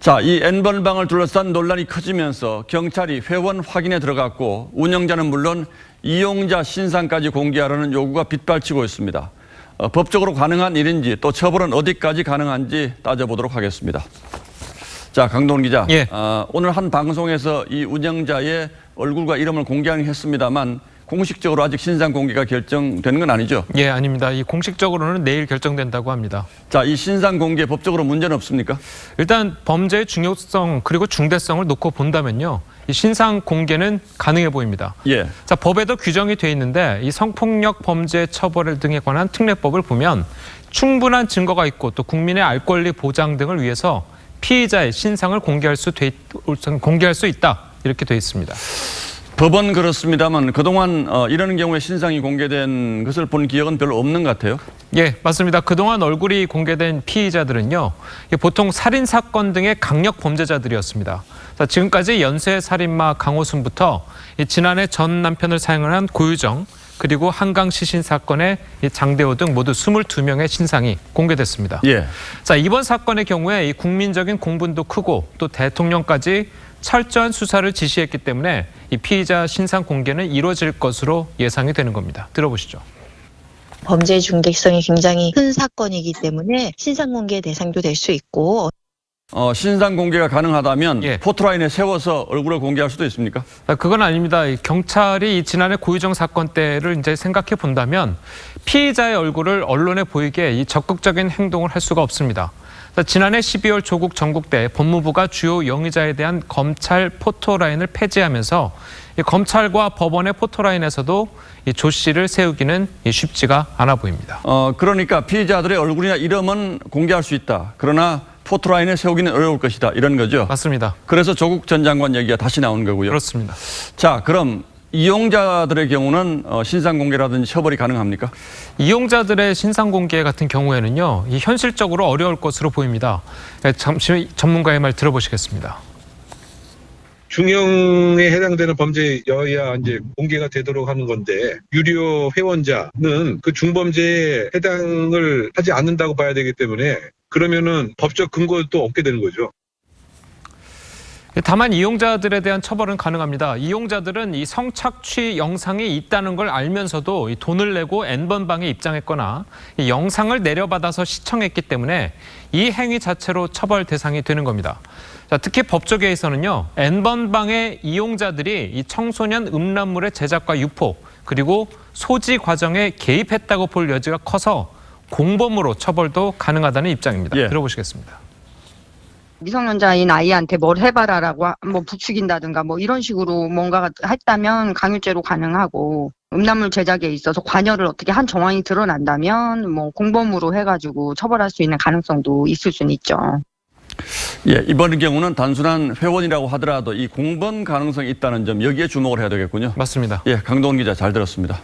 자, 이 N번방을 둘러싼 논란이 커지면서 경찰이 회원 확인에 들어갔고 운영자는 물론 이용자 신상까지 공개하라는 요구가 빗발치고 있습니다. 법적으로 가능한 일인지 또 처벌은 어디까지 가능한지 따져보도록 하겠습니다. 자, 강동원 기자. 예. 오늘 한 방송에서 이 운영자의 얼굴과 이름을 공개하긴 했습니다만 공식적으로 아직 신상 공개가 결정된 건 아니죠? 예, 아닙니다. 이 공식적으로는 내일 결정된다고 합니다. 자, 이 신상 공개 법적으로 문제는 없습니까? 일단 범죄의 중요성 그리고 중대성을 놓고 본다면요. 이 신상 공개는 가능해 보입니다. 예. 자, 법에도 규정이 돼 있는데 이 성폭력 범죄 처벌 등에 관한 특례법을 보면 충분한 증거가 있고 또 국민의 알 권리 보장 등을 위해서 피의자의 신상을 공개할 수 있다. 이렇게 돼 있습니다. 법은 그렇습니다만 그동안 이런 경우에 신상이 공개된 것을 본 기억은 별로 없는 것 같아요. 예, 맞습니다. 그동안 얼굴이 공개된 피의자들은요. 보통 살인사건 등의 강력 범죄자들이었습니다. 자, 지금까지 연쇄살인마 강호순부터 지난해 전 남편을 사형한 고유정 그리고 한강 시신 사건의 장대호 등 모두 22명의 신상이 공개됐습니다. 예. 자, 이번 사건의 경우에 이 국민적인 공분도 크고 또 대통령까지 철저한 수사를 지시했기 때문에 이 피의자 신상 공개는 이루어질 것으로 예상이 되는 겁니다. 들어보시죠. 범죄의 중대성이 굉장히 큰 사건이기 때문에 신상 공개 대상도 될 수 있고 신상 공개가 가능하다면 예. 포토라인에 세워서 얼굴을 공개할 수도 있습니까? 그건 아닙니다. 경찰이 지난해 고유정 사건 때를 이제 생각해 본다면 피의자의 얼굴을 언론에 보이게 적극적인 행동을 할 수가 없습니다. 지난해 12월 조국 전국대 법무부가 주요 용의자에 대한 검찰 포토라인을 폐지하면서 검찰과 법원의 포토라인에서도 조 씨를 세우기는 쉽지가 않아 보입니다. 그러니까 피의자들의 얼굴이나 이름은 공개할 수 있다. 그러나 포토라인에 세우기는 어려울 것이다. 이런 거죠? 맞습니다. 그래서 조국 전 장관 얘기가 다시 나온 거고요. 그렇습니다. 자, 그럼 이용자들의 경우는 신상 공개라든지 처벌이 가능합니까? 이용자들의 신상 공개 같은 경우에는요, 현실적으로 어려울 것으로 보입니다. 잠시 전문가의 말 들어보시겠습니다. 중형에 해당되는 범죄여야 이제 공개가 되도록 하는 건데 유료 회원자는 그 중범죄에 해당을 하지 않는다고 봐야 되기 때문에 그러면은 법적 근거도 없게 되는 거죠. 다만 이용자들에 대한 처벌은 가능합니다. 이용자들은 이 성착취 영상이 있다는 걸 알면서도 이 돈을 내고 N번방에 입장했거나 이 영상을 내려받아서 시청했기 때문에 이 행위 자체로 처벌 대상이 되는 겁니다. 자, 특히 법조계에서는요, N번방의 이용자들이 이 청소년 음란물의 제작과 유포 그리고 소지 과정에 개입했다고 볼 여지가 커서 공범으로 처벌도 가능하다는 입장입니다. 예. 들어보시겠습니다. 미성년자인 아이한테 뭘 해봐라라고 뭐 부추긴다든가 뭐 이런 식으로 뭔가 했다면 강요죄로 가능하고 음란물 제작에 있어서 관여를 어떻게 한 정황이 드러난다면 뭐 공범으로 해가지고 처벌할 수 있는 가능성도 있을 수는 있죠. 예, 이번 경우는 단순한 회원이라고 하더라도 이 공범 가능성이 있다는 점 여기에 주목을 해야 되겠군요. 맞습니다. 예, 강동원 기자 잘 들었습니다.